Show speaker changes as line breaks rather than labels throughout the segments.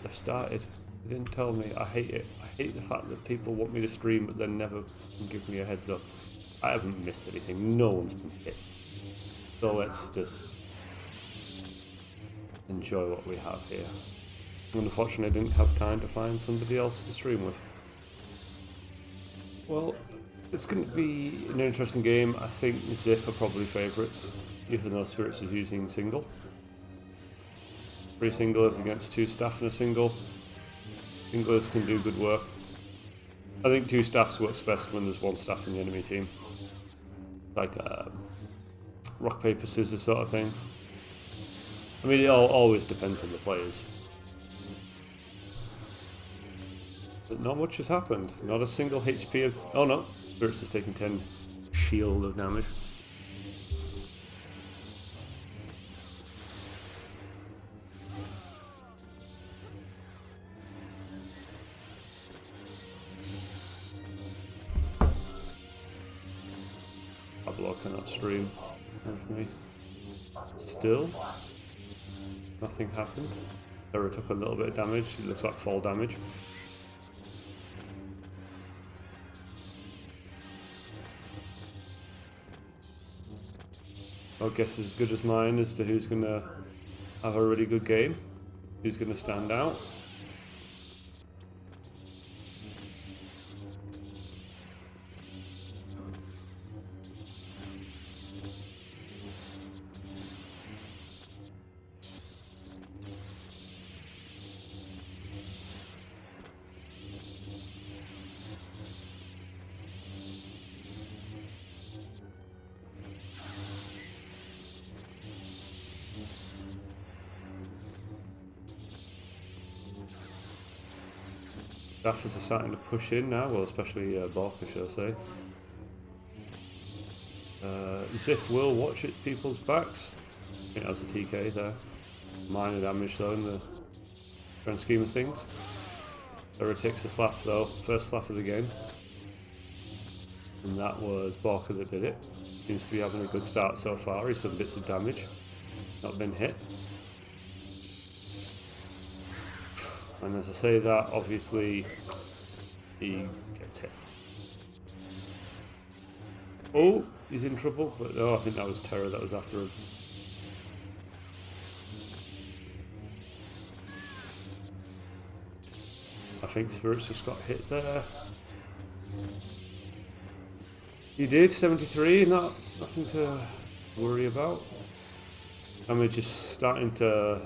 They've started. They didn't tell me. I hate it. I hate the fact that people want me to stream but then never give me a heads up. I haven't missed anything. No one's been hit. So let's just enjoy what we have here. Unfortunately, I didn't have time to find somebody else to stream with. Well, it's going to be an interesting game. I think Zith are probably favourites, even though Spirits is using single. 3 singlers against 2 staff and a single. Singlers can do good work. I think 2 staffs works best when there's 1 staff in the enemy team. Like rock, paper, scissors sort of thing. I mean, it always depends on the players. But not much has happened. Not a single HP of... Oh no, Spirits is taking 10 shield of damage. Pablo cannot stream with me. Still, nothing happened. Terra took a little bit of damage. It looks like fall damage. I guess as good as mine as to who's going to have a really good game, who's going to stand out. Staffers are starting to push in now, well, especially Borka, should I say. Zith will watch it people's backs. I think that was a TK there. Minor damage though in the grand scheme of things. Terra takes a slap though, first slap of the game. And that was Borka that did it. Seems to be having a good start so far, he's done bits of damage. Not been hit. And as I say that, obviously, he gets hit. Oh, he's in trouble, but no, I think that was Terra that was after him. I think Spirits just got hit there. He did, 73, nothing to worry about. Damage is starting to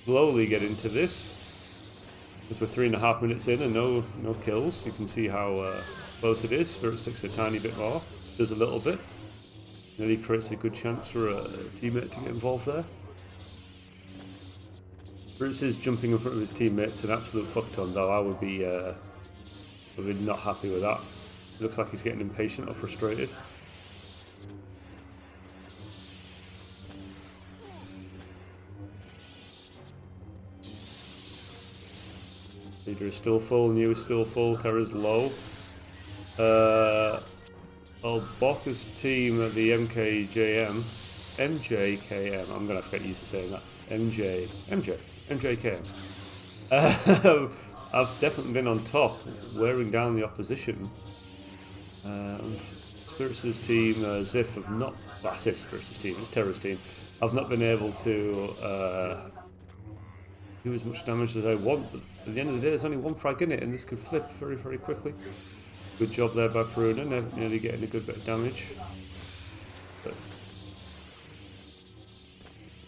slowly get into this. As we're 3.5 minutes in and no kills, you can see how close it is. Spirits takes a tiny bit more, does a little bit. Nearly creates a good chance for a teammate to get involved there. Spirits is jumping in front of his teammates, an absolute fuckton though. I would be not happy with that. It looks like he's getting impatient or frustrated. Leader is still full, New is still full, Terra's low. Borka's team at the mjkm, I'm gonna have to get used to saying that. mjkm. I've definitely been on top, wearing down the opposition. Spirits' team, Zith have not. Well, I say Spirits' team, it's Terra's team. I've not been able to do as much damage as I want, but at the end of the day, there's only 1 frag in it, and this can flip very, very quickly. Good job there by Peruna, nearly getting a good bit of damage. But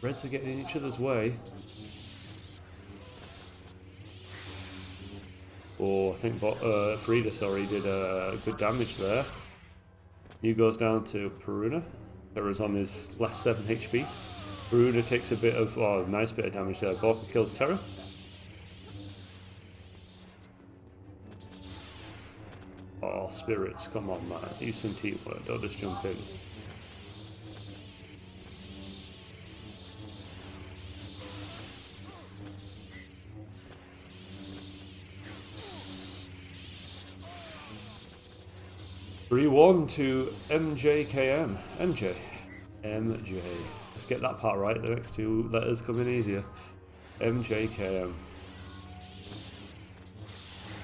Reds are getting in each other's way. Oh, I think Frida, did good damage there. New goes down to Peruna. Terra's on his last 7 HP. Peruna takes a bit of, nice bit of damage there. Borka kills Terra. Oh, Spirits, come on, man. Use some teamwork, don't just jump in. Re-1 to mjkm. MJ. Let's get that part right. The next 2 letters come in easier. mjkm.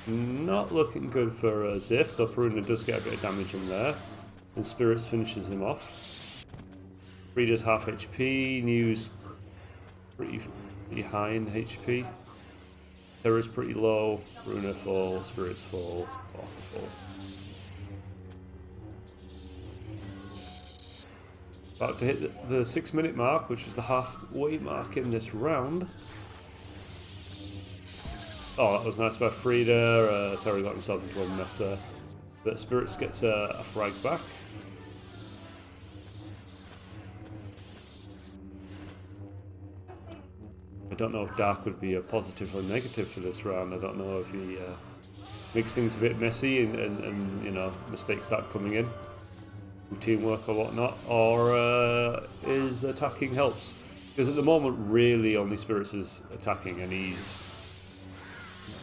Not looking good for Zith, though Peruna does get a bit of damage in there. And Spirits finishes him off. Frida's half HP, New's pretty high in HP. Terra's pretty low, Peruna full, Spirits full, Barker full. About to hit the 6 minute mark, which is the halfway mark in this round. Oh, that was nice by Frida. Terry got himself into a mess there. But Spirits gets a frag back. I don't know if Dark would be a positive or negative for this round. I don't know if he makes things a bit messy and you know, mistakes start coming in. Teamwork or whatnot, or his attacking helps, because at the moment really only Spirits is attacking, and he's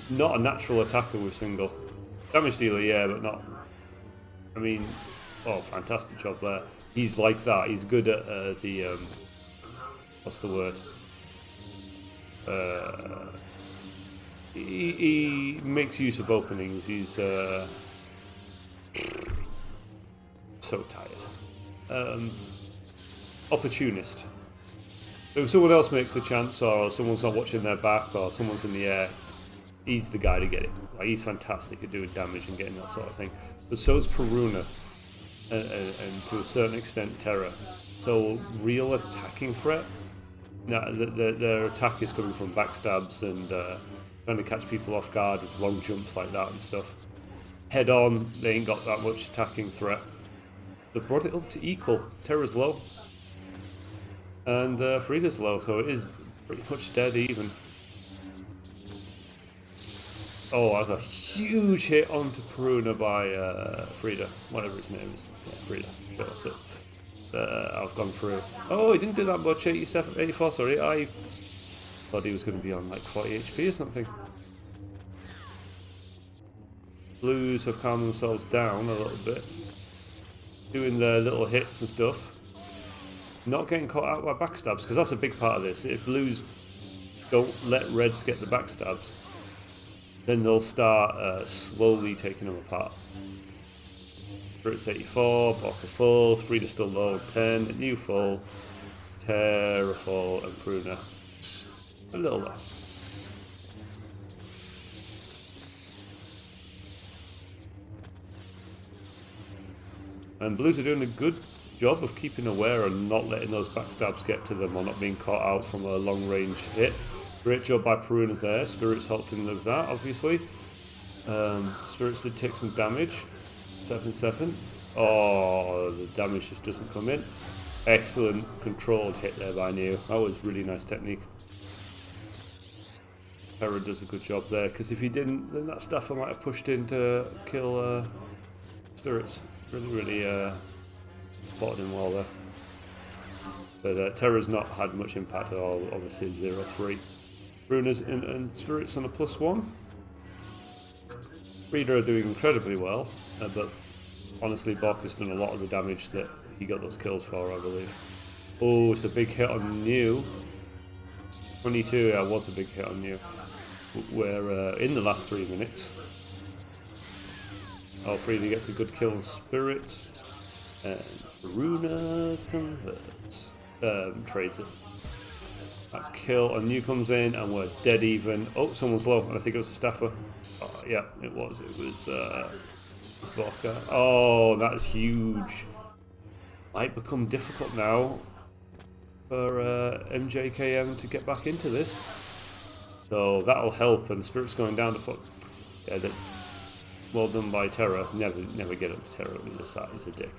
not a natural attacker with single. Damage dealer, yeah, but not, I mean, oh, fantastic job there. He's like that, he's good at the what's the word, he makes use of openings. He's so tired. Opportunist. So if someone else makes a chance, or someone's not watching their back, or someone's in the air, he's the guy to get it. Like, he's fantastic at doing damage and getting that sort of thing. But so is Peruna, and to a certain extent Terra. So real attacking threat. Now their attack is coming from backstabs and trying to catch people off guard with long jumps like that and stuff. Head on, they ain't got that much attacking threat. They brought it up to equal. Terra's low. And Frida's low, so it is pretty much dead even. Oh, that's a huge hit onto Peruna by Frida. Whatever his name is. Yeah, Frida. Sure, that's it. I've gone through. Oh, he didn't do that much. 84, sorry. I thought he was going to be on like 40 HP or something. Blues have calmed themselves down a little bit. Doing their little hits and stuff. Not getting caught out by backstabs, because that's a big part of this. If Blues don't let Reds get the backstabs, then they'll start slowly taking them apart. Brits 84, Barker full, Frida still low, 10, New full, Terra full, and Peruna a little low. And Blues are doing a good job of keeping aware and not letting those backstabs get to them, or not being caught out from a long range hit. Great job by Peruna there. Spirits helped him with that, obviously. Spirits did take some damage. 7-7. Oh, the damage just doesn't come in. Excellent controlled hit there by Neo. That was really nice technique. Terra does a good job there, because if he didn't, then that staffer might have pushed in to kill Spirits. Really spotted him well there. But Terra's not had much impact at all, obviously 0-3. Runas and Spirits on a +1. Reader are doing incredibly well, but honestly Barker's done a lot of the damage that he got those kills for, I believe. Oh, it's a big hit on New. 22, yeah, was a big hit on New. We're in the last 3 minutes. Oh, Frida gets a good kill on Spirits, and Peruna converts, trades it. That kill, and New comes in, and we're dead even. Oh, someone's low, and I think it was a staffer. Oh, yeah, it was. It was Barker. Oh, that is huge. Might become difficult now for mjkm to get back into this. So that'll help, and Spirit's going down to foot. Yeah, well done by Terra. Never get up to Terra with this side. He's a dick.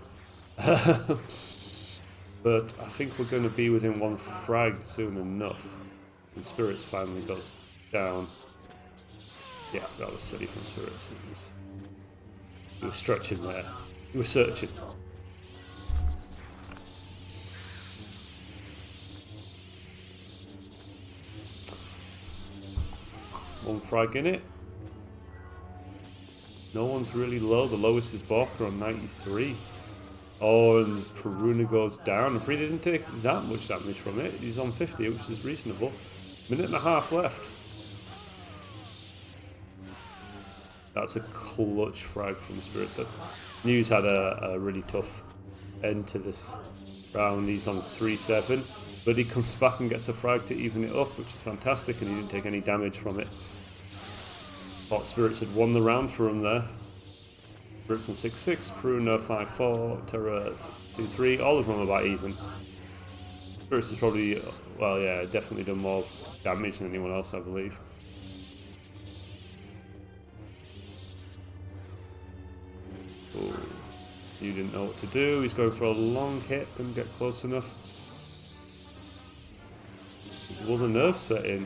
But I think we're going to be within one frag soon enough. And Spirits finally goes down. Yeah, that was silly from Spirits. He was stretching there. He was searching. One frag in it. No one's really low. The lowest is Barker on 93. Oh, and Peruna goes down. And Frida didn't take that much damage from it. He's on 50, which is reasonable. Minute and a half left. That's a clutch frag from Spirits. News had a really tough end to this round. He's on 3-7, but he comes back and gets a frag to even it up, which is fantastic, and he didn't take any damage from it. Thought Spirits had won the round for him there. Spirits on 6-6, Peruna 5-4, Terra 2-3, all of them are about even. Spirits has probably, well, yeah, definitely done more damage than anyone else, I believe. Oh, you didn't know what to do. He's going for a long hit, couldn't get close enough. Will the nerve set in?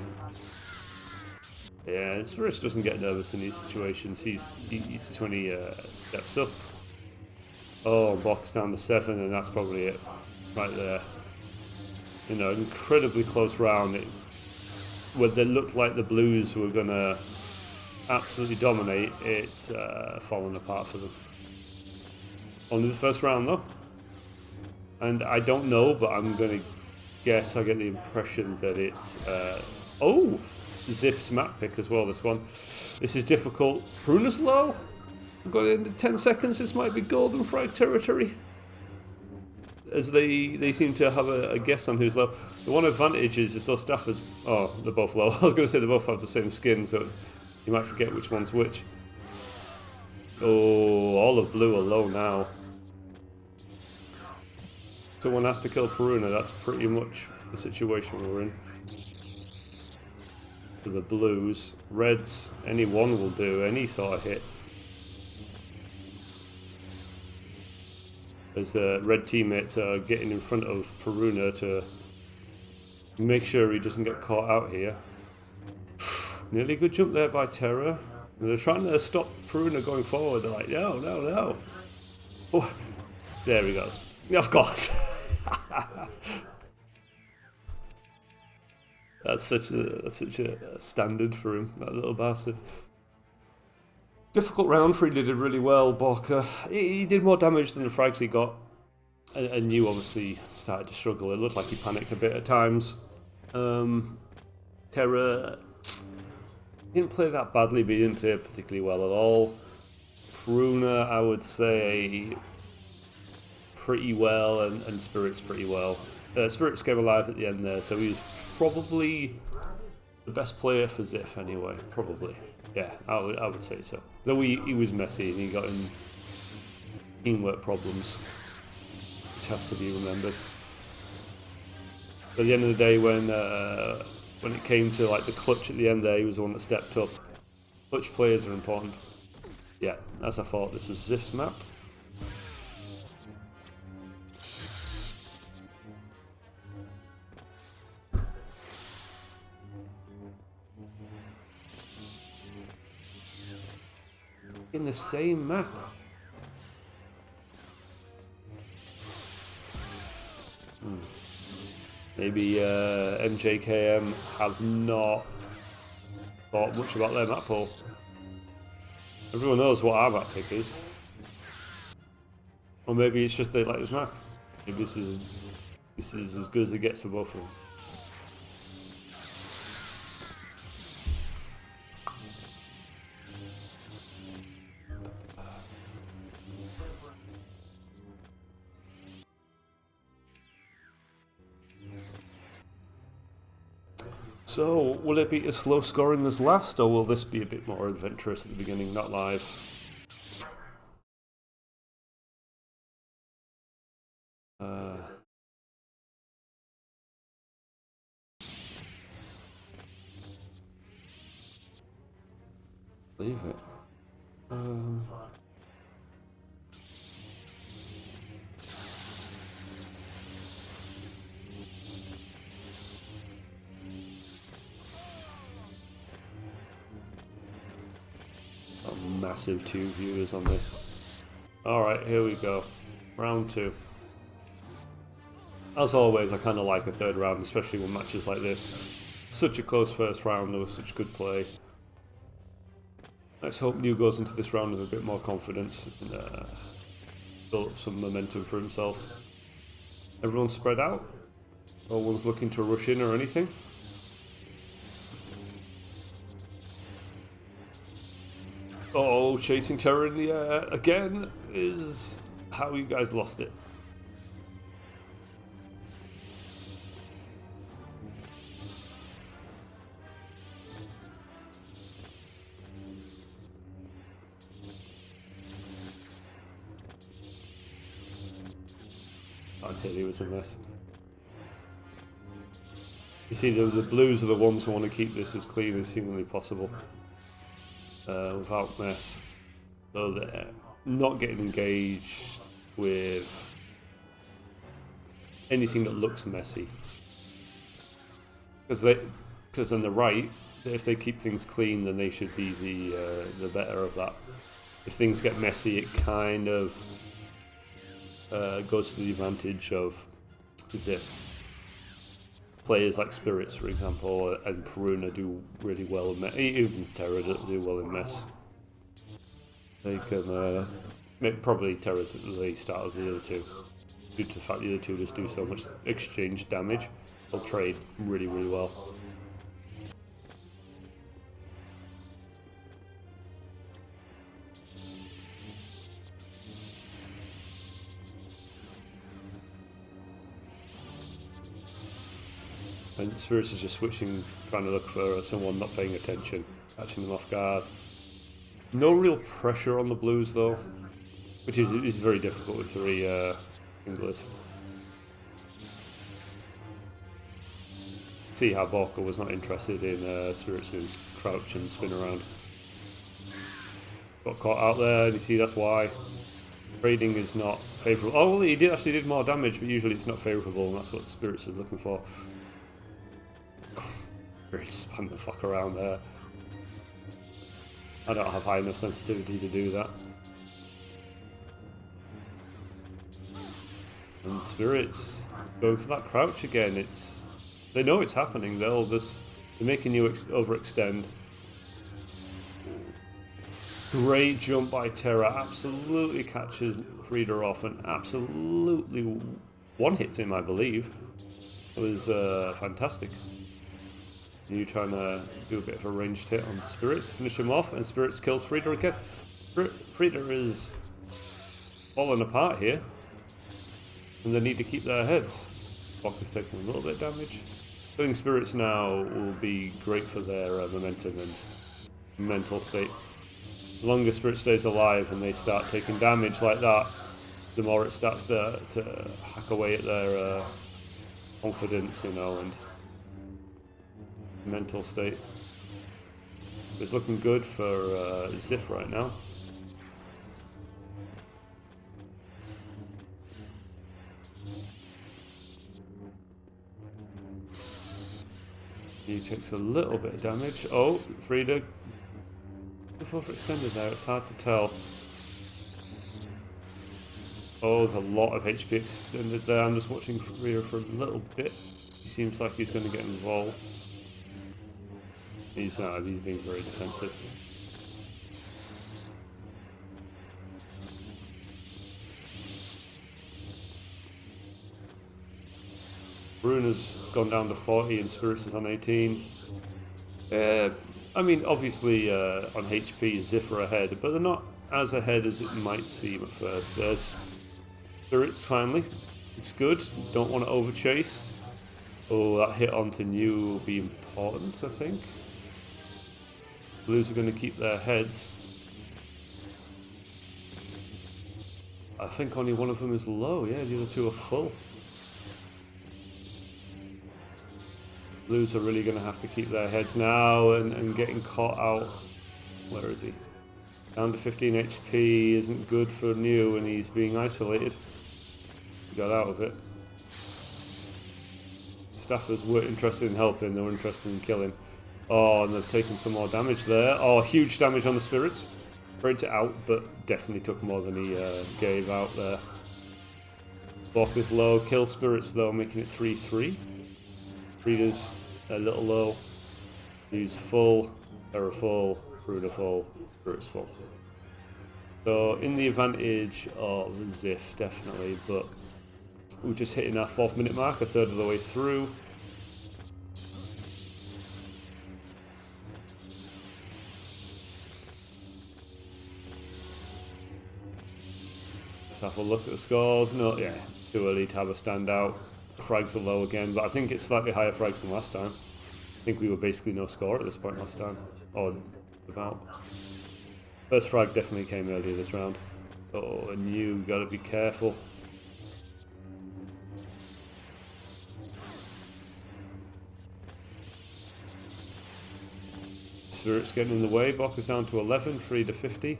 Yeah, Spirits doesn't get nervous in these situations. He's when he steps up. Oh, box down to 7, and that's probably it right there. You know, incredibly close round. Where they looked like the Blues were going to absolutely dominate, it's fallen apart for them. Only the first round though. And I don't know, but I'm going to guess, I get the impression that it's... oh! Zith's map pick as well, this one. This is difficult. Peruna's low. We've got into 10 seconds. This might be golden frag territory. As they seem to have a guess on who's low. The one advantage is those staffers... Oh, they're both low. I was going to say they both have the same skin, so you might forget which one's which. Oh, all of blue are low now. Someone has to kill Peruna. That's pretty much the situation we're in. For the Blues. Reds, any one will do, any sort of hit. As the red teammates are getting in front of Peruna to make sure he doesn't get caught out here. Nearly a good jump there by Terra. And they're trying to stop Peruna going forward. They're like, no, no, no. Oh, there he goes. Of course. That's such a standard for him, that little bastard. Difficult round for him. He did really well, Borka. He did more damage than the frags he got. And you obviously started to struggle. It looked like he panicked a bit at times. Terra didn't play that badly, but he didn't play particularly well at all. Peruna, I would say, pretty well, and Spirits pretty well. Spirits came alive at the end there, so he was probably the best player for Zith anyway. Probably, yeah, I would say so. Though he was messy and he got in teamwork problems, which has to be remembered. But at the end of the day, when it came to like the clutch at the end there, he was the one that stepped up. Clutch players are important. Yeah, as I thought, this was Zith's map. In the same map. Maybe mjkm have not thought much about their map pool. Everyone knows what our map pick is. Or maybe it's just they like this map. Maybe this is as good as it gets for both of them. So, will it be as slow scoring as last, or will this be a bit more adventurous at the beginning, not live? Leave it. Massive 2 viewers on this. Alright, here we go. Round 2. As always, I kind of like a third round, especially with matches like this. Such a close first round, there was such good play. Let's hope New goes into this round with a bit more confidence and build up some momentum for himself. Everyone's spread out. No one's looking to rush in or anything. Oh, chasing terror in the air again is how you guys lost it. And here was a mess. You see, the blues are the ones who want to keep this as clean as humanly possible, without mess. So they're not getting engaged with anything that looks messy. Because on the right, if they keep things clean, then they should be the better of that. If things get messy, it kind of goes to the advantage of Zith. Players like Spirits, for example, and Peruna do really well in mess. Even Terra do well in mess. They can probably Terra's the start of the other two, due to the fact the other two just do so much exchange damage. They'll trade really, really well. And Spirits is just switching, trying to look for someone not paying attention, catching them off guard. No real pressure on the blues though, which is very difficult with three English. See how Borka was not interested in Spirits' crouch and spin around. Got caught out there, and you see that's why. Trading is not favourable. Oh, well, he did more damage, but usually it's not favourable, and that's what Spirits is looking for. Really spun the fuck around there. I don't have high enough sensitivity to do that. And Spirits going for that crouch again. They know it's happening. They're making you overextend. Great jump by Terra. Absolutely catches Frida off and absolutely one hits him, I believe. It was fantastic. You trying to do a bit of a ranged hit on Spirits, finish him off, and Spirits kills Frida again. Frida is falling apart here, and they need to keep their heads. Borka's taking a little bit of damage. Killing Spirits now will be great for their momentum and mental state. The longer Spirit stays alive and they start taking damage like that, the more it starts to hack away at their confidence, and mental state. It's looking good for Zith right now. He takes a little bit of damage. Oh, Frida. Before extended there, it's hard to tell. Oh, there's a lot of HP extended there. I'm just watching Frida for a little bit. He seems like he's going to get involved. He's being very defensive. Bruna's gone down to 40 and Spirits is on 18. I mean, obviously on HP, Zith are ahead, but they're not as ahead as it might seem at first. There's Spirits finally. It's good. Don't want to overchase. Oh, that hit onto New will be important, I think. Blues are going to keep their heads. I think only one of them is low. Yeah, the other two are full. Blues are really going to have to keep their heads now and getting caught out. Where is he? Down to 15 HP isn't good for New and he's being isolated. He got out of it. Staffers weren't interested in helping, they were interested in killing. Oh, and they've taken some more damage there. Oh, huge damage on the Spirits. Trades it out, but definitely took more than he gave out there. Borka's low, kill Spirits though, making it 3-3. Frida's a little low. He's full, Terra full, Frida full, Spirits full. So in the advantage of Zith, definitely, but we're just hitting our 4th minute mark, a third of the way through. Let's have a look at the scores. No, yeah, it's too early to have a standout. The frags are low again, but I think it's slightly higher frags than last time. I think we were basically no score at this point last time. Or about. First frag definitely came earlier this round. Oh, and you gotta be careful. Spirit's getting in the way. Bok is down to 11, free to 50.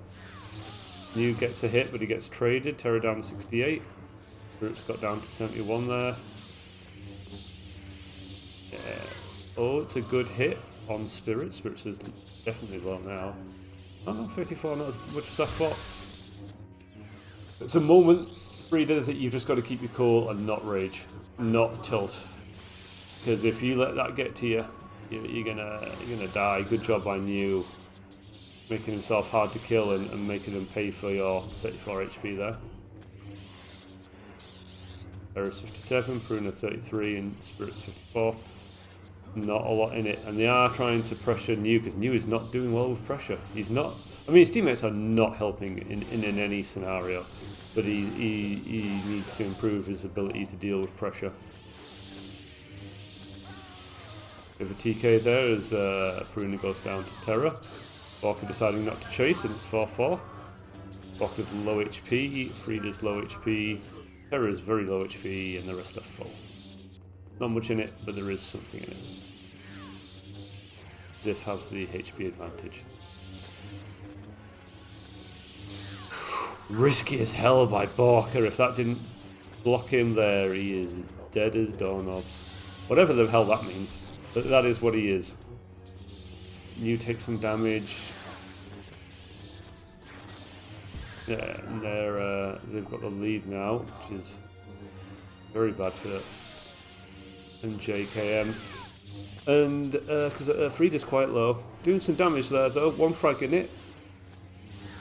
New gets a hit, but he gets traded. Terra down to 68. Spirit's got down to 71 there. Yeah. Oh, it's a good hit on Spirit. Spirit is definitely low now. Oh no, 54, not as much as I thought. It's a moment, Frida, that you've just got to keep your cool and not rage, not tilt. Because if you let that get to you, you're gonna die. Good job by New, making himself hard to kill and making him pay for your 34 HP there. Terra's 57, Pruna 33, and Spirit's 54. Not a lot in it, and they are trying to pressure New because New is not doing well with pressure. He's not. I mean, his teammates are not helping in any scenario, but he needs to improve his ability to deal with pressure. With a TK there as Pruna goes down to Terra. Walker deciding not to chase, and it's 4-4. Walker's low HP, Frida's low HP, Terra's very low HP, and the rest are full. Not much in it, but there is something in it. Zith have the HP advantage. Risky as hell by Borker. If that didn't block him there, he is dead as doorknobs. Whatever the hell that means. But that is what he is. You take some damage. Yeah, and they've got the lead now, which is very bad for mjkm. And because Frida's quite low. Doing some damage there though, one frag in it.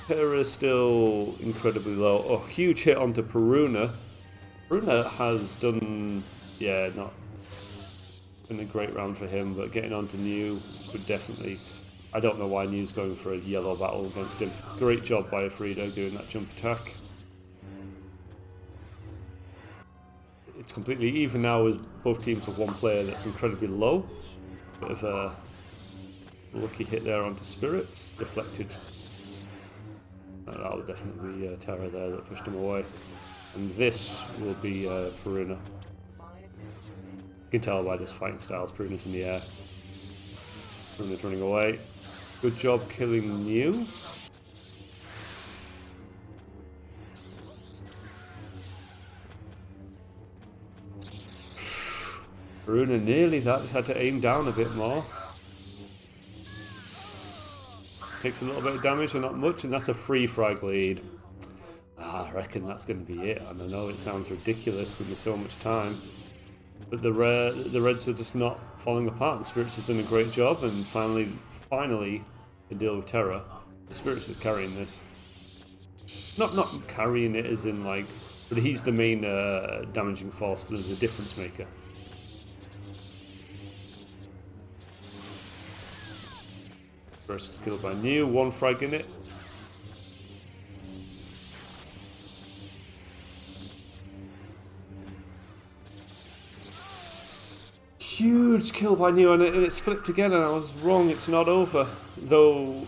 Terra's still incredibly low. Oh, huge hit onto Peruna. Peruna has done, yeah, not been a great round for him, but getting onto New would definitely. I don't know why New's going for a yellow battle against him. Great job by Frida doing that jump attack. It's completely even now as both teams have one player that's incredibly low. Bit of a lucky hit there onto Spirits, deflected. That was definitely Terra there that pushed him away. And this will be Peruna. You can tell by this fighting styles, Peruna's in the air. Peruna's running away. Good job killing New. Peruna nearly that, just had to aim down a bit more. Takes a little bit of damage and not much, and that's a free frag lead. I reckon that's going to be it. And I know it sounds ridiculous with so much time, but the Reds are just not falling apart. And Spirits has done a great job, and finally they deal with Terra. Spirits is carrying this. Not carrying it as in like, but he's the main damaging force, the difference maker. First is killed by New, one frag in it. Huge kill by New, and it's flipped again, and I was wrong, it's not over. Though,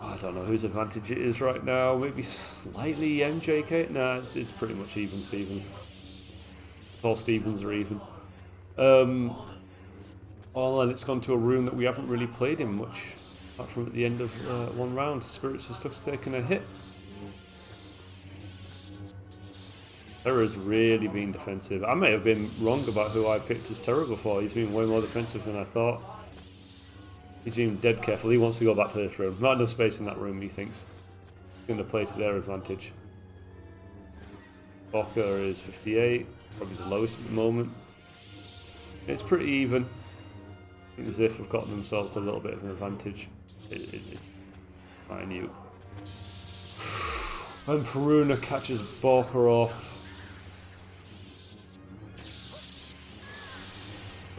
I don't know whose advantage it is right now, maybe slightly MJK? Nah, it's pretty much even Stevens. All Stevens are even. And it's gone to a room that we haven't really played in much. Apart from at the end of one round, Spirits and stuff's taken a hit. Terra's really been defensive. I may have been wrong about who I picked as Terra before. He's been way more defensive than I thought. He's been dead careful. He wants to go back to this room. Not enough space in that room, he thinks. He's going to play to their advantage. Boka is 58, probably the lowest at the moment. It's pretty even. I think Zith have gotten themselves a little bit of an advantage. It's minute. And Peruna catches Borker off.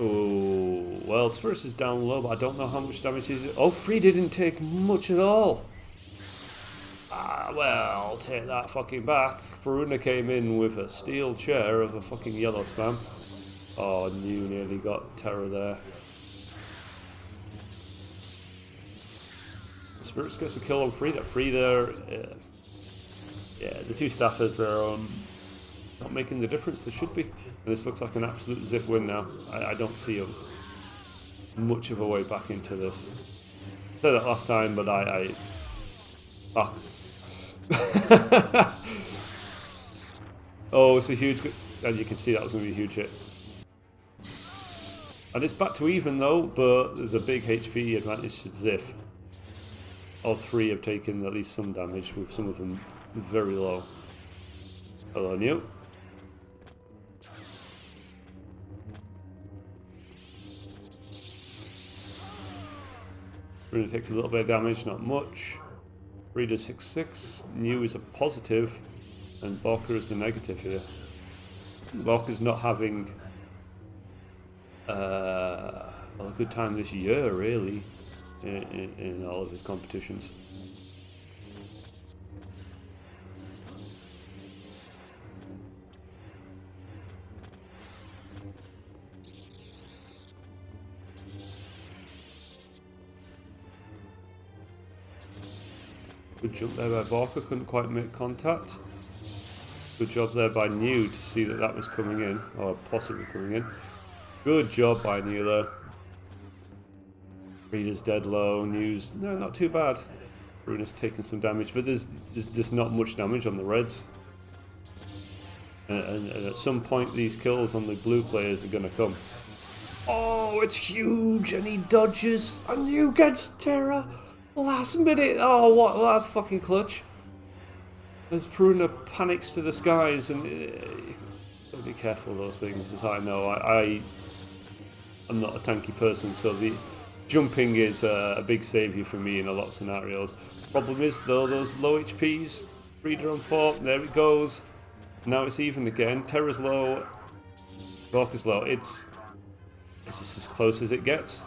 Oh, well, Spirits is down low, but I don't know how much damage he did. Oh, Free didn't take much at all. Well, take that fucking back. Peruna came in with a steel chair of a fucking yellow spam. Oh, New nearly got Terra there. Spirits gets a kill on Frida. Frida, yeah, the two staffers are not making the difference they should be. And this looks like an absolute Zith win now. I don't see much of a way back into this. I said that last time, but fuck. Oh, it's a huge... And you can see that was going to be a huge hit. And it's back to even though, but there's a big HP advantage to Zith. All three have taken at least some damage, with some of them very low. Hello, New. Runa takes a little bit of damage, not much. Rita 6/6. New is a positive, and Borka is the negative here. Borka's not having a good time this year, really, in all of his competitions. Good jump there by Borka, couldn't quite make contact. Good job there by New to see that that was coming in, or possibly coming in. Good job by New there. Reader's dead low, New's, no, not too bad. Runa's taken some damage, but there's just not much damage on the Reds. And at some point these kills on the blue players are going to come. Oh, it's huge, and he dodges, and New gets Terra. Last minute, oh what, well, that's fucking clutch. As Peruna panics to the skies, and gotta be careful of those things, as I know. I'm not a tanky person, so the jumping is a big saviour for me in a lot of scenarios. Problem is though, those low HPs, Reader on 4, there it goes. Now it's even again, Terra's low, Borka's low. It's just as close as it gets.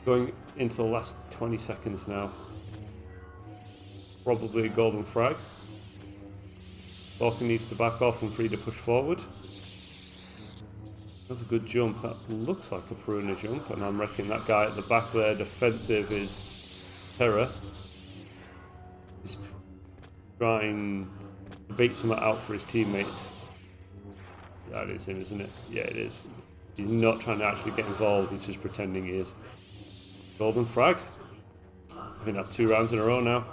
Going into the last 20 seconds now. Probably a golden frag. Borka needs to back off and free to push forward. That was a good jump. That looks like a Peruna jump, and I'm reckoning that guy at the back there, defensive, is Terra. He's trying to bait something out for his teammates. That is him, isn't it? Yeah, it is. He's not trying to actually get involved, he's just pretending he is. Golden frag. I think that's 2 rounds in a row now.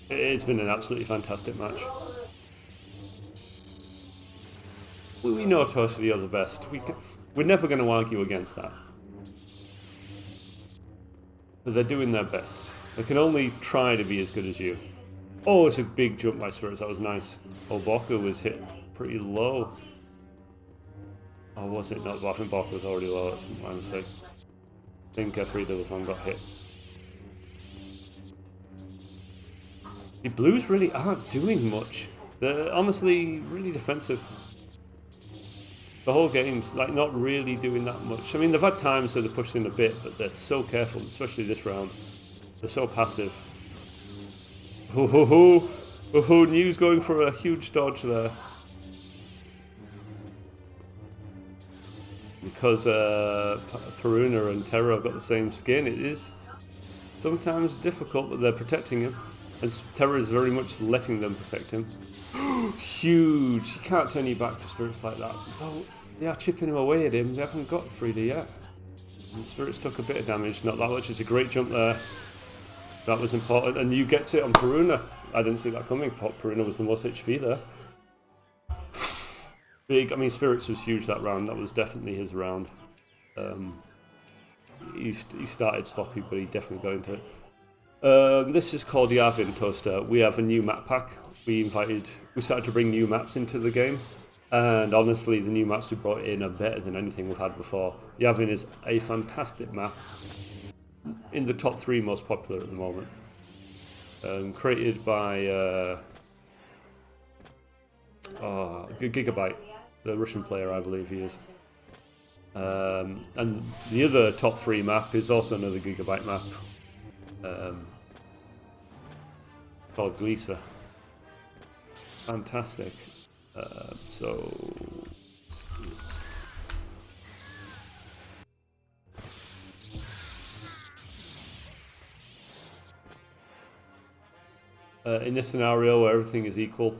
It's been an absolutely fantastic match. We know totally are the best. We're never going to argue against that. But they're doing their best. They can only try to be as good as you. Oh, it's a big jump by Spirits. That was nice. Oh, Borka was hit pretty low. Oh, was it not? I think Borka was already low. That's my mistake. I think Frida was one got hit. The Blues really aren't doing much. They're honestly really defensive. The whole game's like not really doing that much. I mean, they've had times that they're pushed in a bit, but they're so careful, especially this round. They're so passive. New's going for a huge dodge there. Because Peruna and Terra have got the same skin, it is sometimes difficult, but they're protecting him. And Terra is very much letting them protect him. Huge! You can't turn your back to Spirits like that. Though they are chipping him away at him, they haven't got Frida yet. And Spirits took a bit of damage, not that much. It's a great jump there. That was important, and you get it on Peruna. I didn't see that coming. Peruna was the most HP there. Big. I mean, Spirits was huge that round. That was definitely his round. He started sloppy, but he definitely got into it. This is called Yavin Toaster. We have a new map pack. We started to bring new maps into the game, and honestly, the new maps we brought in are better than anything we've had before. Yavin is a fantastic map. In the top 3 most popular at the moment. Created by Gigabyte, the Russian player, I believe he is. And the other top 3 map is also another gigabyte map called Glisa. Fantastic. In this scenario where everything is equal,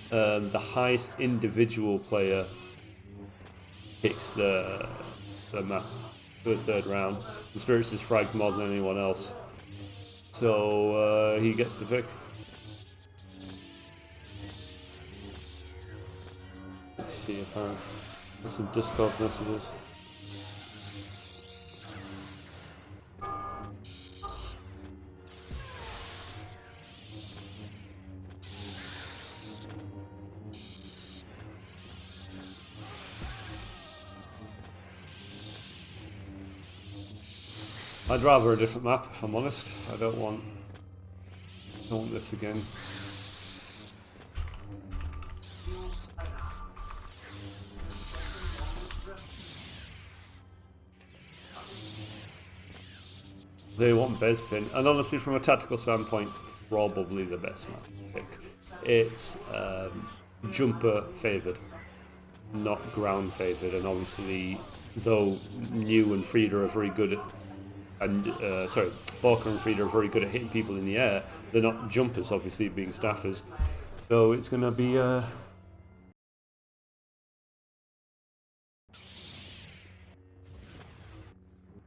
the highest individual player picks the map for the 3rd round. The Spirits is fragged more than anyone else, so he gets to pick. Let's see if I have some Discord messages. I'd rather a different map, if I'm honest. I don't want this again. They want Bespin, and honestly, from a tactical standpoint, probably the best map pick. It's jumper favoured, not ground favoured, and obviously, though New and Frieda are very good at, Borka and Frieda are very good at hitting people in the air. They're not jumpers, obviously, being staffers. So it's going to be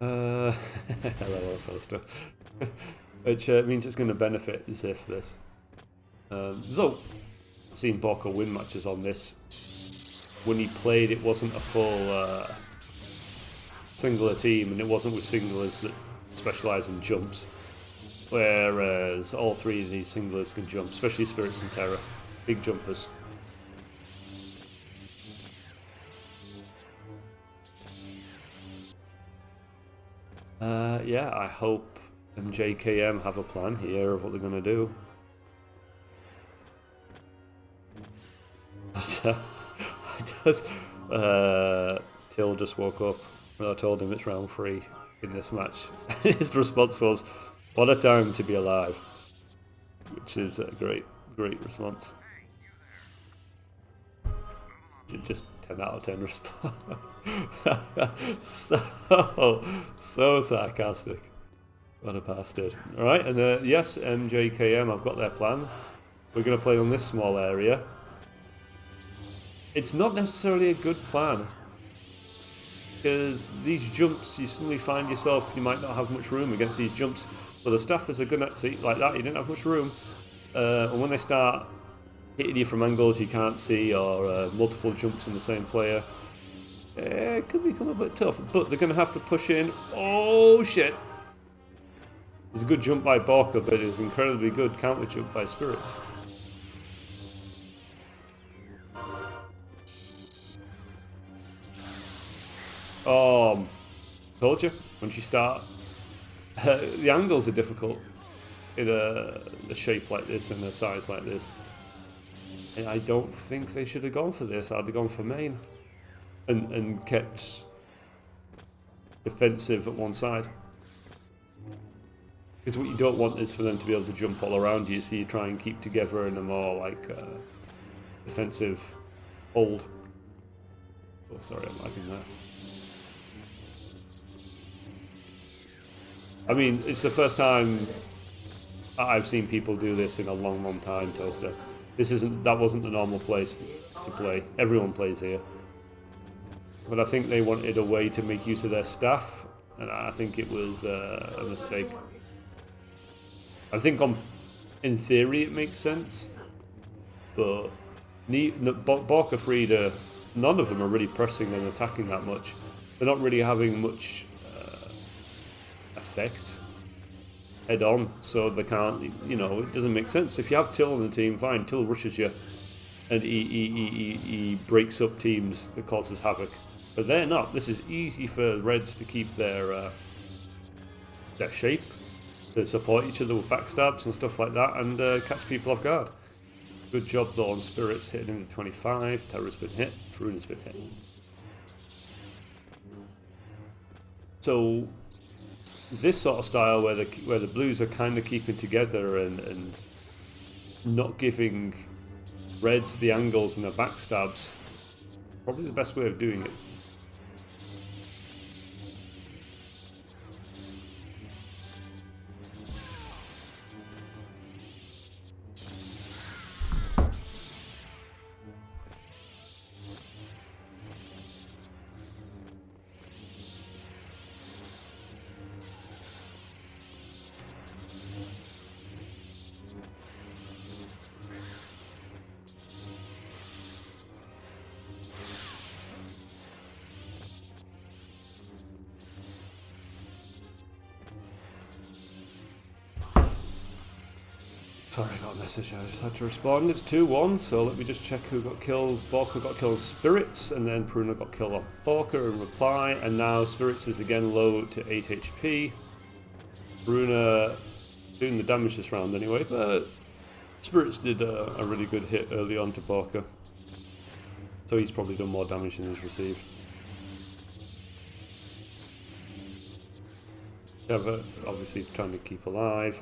hello, Toaster. Which means it's going to benefit Zith this. Though I've seen Borka win matches on this. When he played, it wasn't a full singular team, and it wasn't with singlers that specialise in jumps, whereas all 3 of these singlers can jump, especially Spirits and Terror, big jumpers. Yeah, I hope mjkm have a plan here of what they're going to do. Till just woke up when I told him it's round 3 in this match. His response was, "What a time to be alive," which is a great response. Just 10 out of 10 response. so sarcastic. What a bastard. Alright, and yes, mjkm, I've got their plan. We're going to play on this small area. It's not necessarily a good plan, because these jumps, you suddenly find yourself, you might not have much room against these jumps. But the staffers are good at see like that, you didn't have much room. And when they start hitting you from angles you can't see, or multiple jumps in the same player, it could become a bit tough. But they're going to have to push in. Oh shit! There's a good jump by Borka, but it's incredibly good counter jump by Spirits. Told you, once you start, the angles are difficult in a shape like this and a size like this. And I don't think they should have gone for this. I'd have gone for main and kept defensive at one side. Because what you don't want is for them to be able to jump all around you, so you try and keep together in a more like defensive hold. Oh, sorry, I'm lagging there. I mean, it's the first time I've seen people do this in a long time, Toaster. That wasn't the normal place to play. Everyone plays here. But I think they wanted a way to make use of their staff, and I think it was a mistake. I think in theory it makes sense, but Borka, Frieda, none of them are really pressing and attacking that much. They're not really having much effect head on, so they can't, it doesn't make sense. If you have Till on the team, fine, Till rushes you and he breaks up teams that causes havoc, but they're not. This is easy for Reds to keep their shape, to support each other with backstabs and stuff like that, and catch people off guard. Good job though on Spirits hitting into 25. Terror's been hit, Ruin's been hit. So this sort of style where the blues are kind of keeping together and not giving reds the angles and the backstabs, probably the best way of doing it. Sorry, I got a message. I just had to respond. It's 2-1, so let me just check who got killed. Borka got killed on Spirits, and then Pruna got killed on Borka in reply, and now Spirits is again low to 8 HP. Pruna doing the damage this round anyway, but Spirits did a really good hit early on to Borka. So he's probably done more damage than he's received. Trevor obviously trying to keep alive.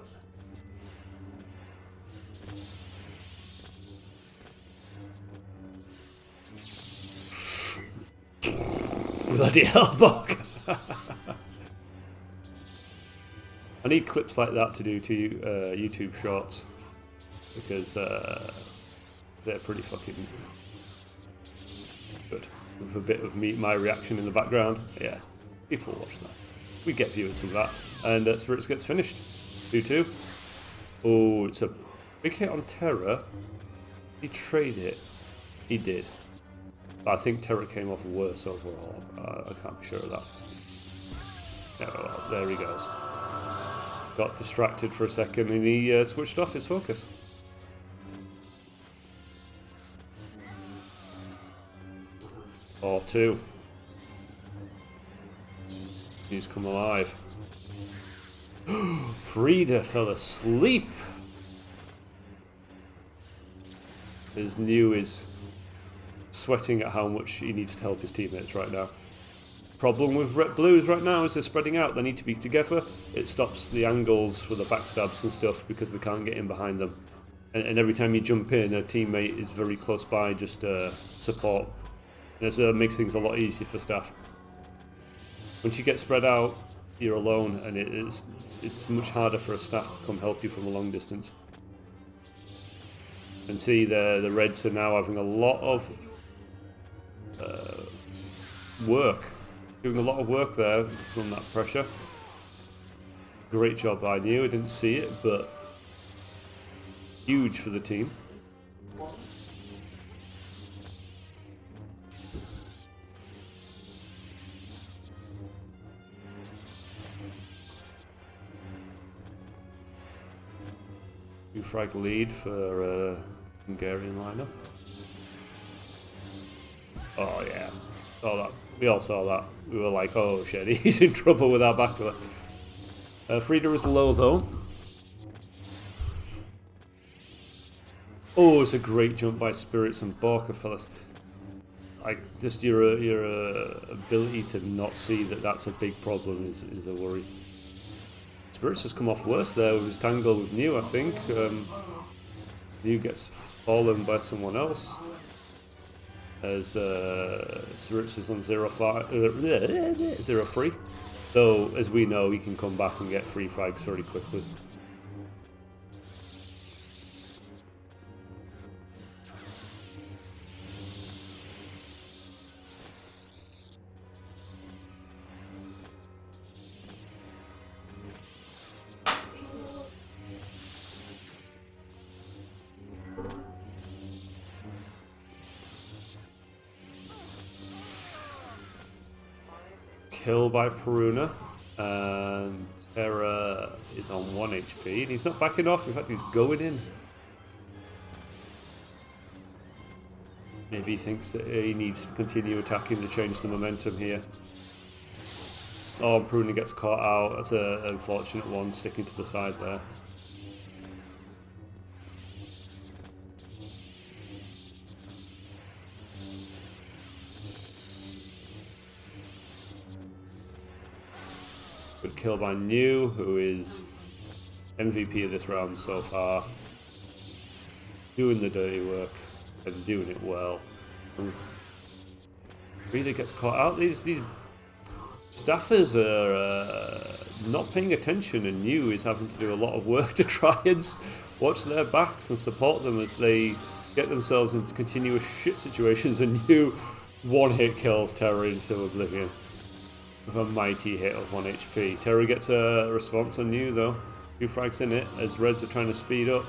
Bloody hell, Bok! I need clips like that to do to YouTube shorts because they're pretty fucking good. With a bit of my reaction in the background, yeah, people watch that. We get viewers from that, and Spirits gets finished. 2-2. Oh, it's a big hit on Terra. He trade it. He did. But I think Terra came off worse overall. I can't be sure of that. Yeah, well, there he goes. Got distracted for a second and he switched off his focus. Or 2. He's come alive. Frida fell asleep. His new is sweating at how much he needs to help his teammates right now. Problem with red blues right now is they're spreading out. They need to be together. It stops the angles for the backstabs and stuff because they can't get in behind them. And every time you jump in, a teammate is very close by, just support. This makes things a lot easier for staff. Once you get spread out, you're alone, and it's much harder for a staff to come help you from a long distance. And see, the Reds are now having a lot of doing a lot of work there from that pressure. Great job by New. I didn't see it, but huge for the team. New frag lead for Hungarian lineup. Oh yeah, saw that. We all saw that. We were like, oh shit, he's in trouble with our backflip. Frida is low though. Oh, it's a great jump by Spirits and Borka, fellas. Like, just your ability to not see that that's a big problem is a worry. Spirits has come off worse there with his tangle with New, I think. New gets fallen by someone else. As Spirits is on 0-3. Though, as we know, he can come back and get free frags very quickly. Kill by Peruna, and Terra is on 1 HP, and he's not backing off, in fact he's going in. Maybe he thinks that he needs to continue attacking to change the momentum here. Oh, Peruna gets caught out, that's an unfortunate one, sticking to the side there. Good kill by New, who is MVP of this round so far. Doing the dirty work and doing it well. Really gets caught out. These staffers are not paying attention, and New is having to do a lot of work to try and watch their backs and support them as they get themselves into continuous shit situations. And New one-hit kills Terra into oblivion with a mighty hit of 1 HP. Terra gets a response on New though. 2 frags in it as Reds are trying to speed up,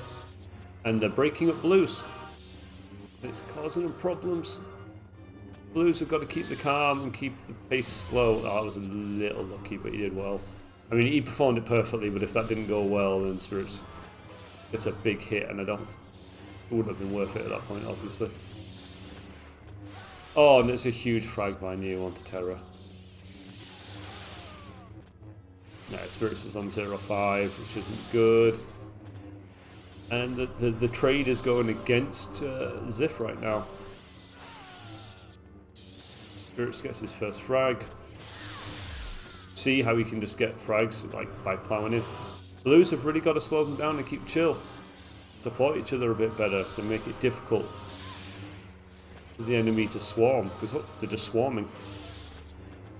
and they're breaking up Blues. It's causing them problems. Blues have got to keep the calm and keep the pace slow. Oh, that was a little lucky, but he did well. I mean, he performed it perfectly, but if that didn't go well, then Spirits gets a big hit, and it wouldn't have been worth it at that point, obviously. Oh, and it's a huge frag by New onto Terra. Yeah, Spirits is on 0-5, which isn't good. And the trade is going against Zith right now. Spirits gets his first frag. See how he can just get frags like by ploughing in. Blues have really got to slow them down and keep chill. Support each other a bit better to make it difficult for the enemy to swarm, because they're just swarming.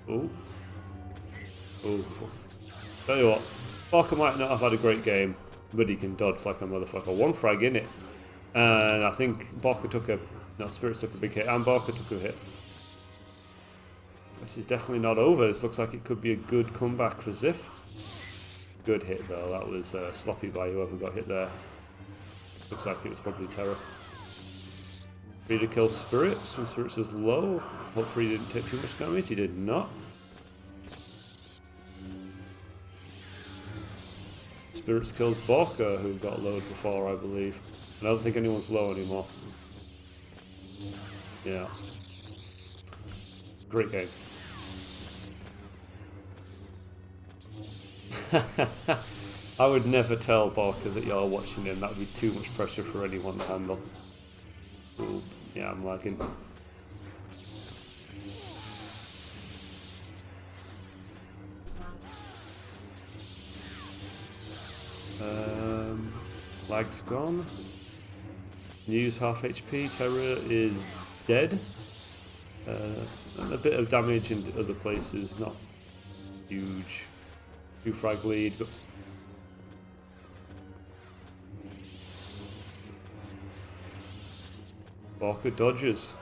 Oh. Oh. Tell you what, Barker might not have had a great game, but he can dodge like a motherfucker. 1 frag in it. And I think Barker Spirits took a big hit, and Barker took a hit. This is definitely not over. This looks like it could be a good comeback for Zith. Good hit though. That was sloppy by whoever got hit there. Looks like it was probably Terra. Free to kill Spirits when Spirits was low. Hopefully he didn't take too much damage. He did not. Spirits kills Barker, who got lowered before, I believe. I don't think anyone's low anymore. Yeah. Great game. I would never tell Barker that you're watching him. That would be too much pressure for anyone to handle. Ooh, yeah, I'm lagging. Lag's gone. New's half HP. Terra is dead. And a bit of damage in other places, not huge. 2 frag lead. Barker dodges.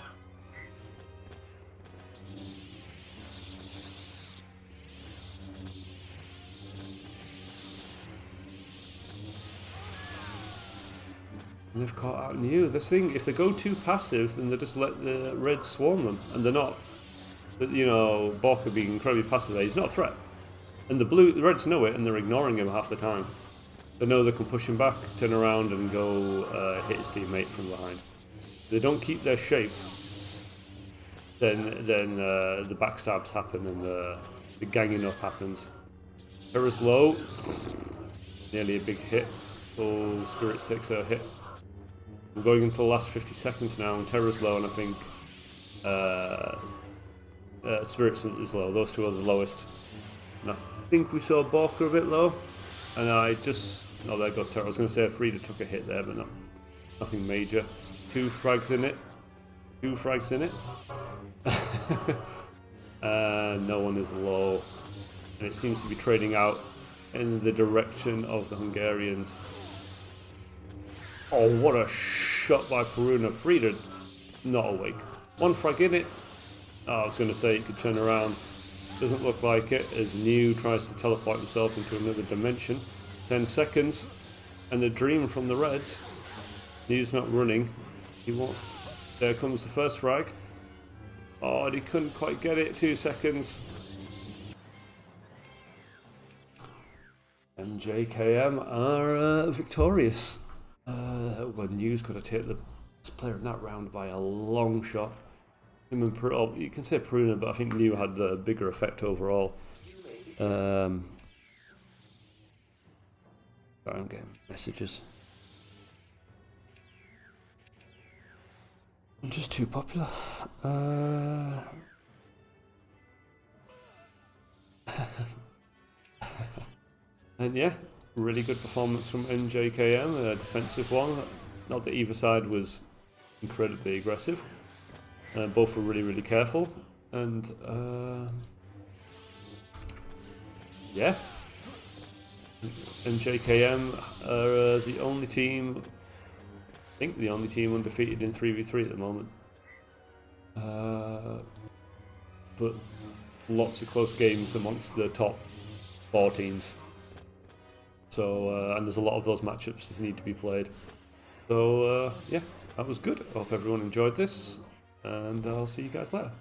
And they've caught out New. This thing, if they go too passive, then they just let the Reds swarm them, and they're not. But you know, Barker being incredibly passive there, he's not a threat. And the Reds know it, and they're ignoring him half the time. They know they can push him back, turn around, and go hit his teammate from behind. If they don't keep their shape, then the backstabs happen and the ganging up happens. Terra's low, nearly a big hit. Oh, Spirits takes a hit. We're going into the last 50 seconds now, and Terra's low, and I think Spirits is low. Those two are the lowest. And I think we saw Barker a bit low. And I just... Oh, there goes Terra. I was going to say Frida took a hit there, but nothing major. 2 frags in it. 2 frags in it. No one is low. And it seems to be trading out in the direction of the Hungarians. Oh, what a shot by Peruna. Frida not awake. 1 frag in it. Oh, I was going to say it could turn around. Doesn't look like it, as New tries to teleport himself into another dimension. 10 seconds, and the dream from the Reds. New's not running. He won't. There comes the first frag. Oh, and he couldn't quite get it. 2 seconds. mjkm are victorious. Well, New's got to take the best player in that round by a long shot. Him and you can say Peruna, but I think New had the bigger effect overall. I don't get messages. I'm just too popular. And yeah, really good performance from mjkm, a defensive one. Not that either side was incredibly aggressive. Both were really careful. And yeah, mjkm are the only team, I think the only team undefeated in 3v3 at the moment. But lots of close games amongst the top 4 teams. So, and there's a lot of those matchups that need to be played. So, yeah, that was good. I hope everyone enjoyed this, and I'll see you guys later.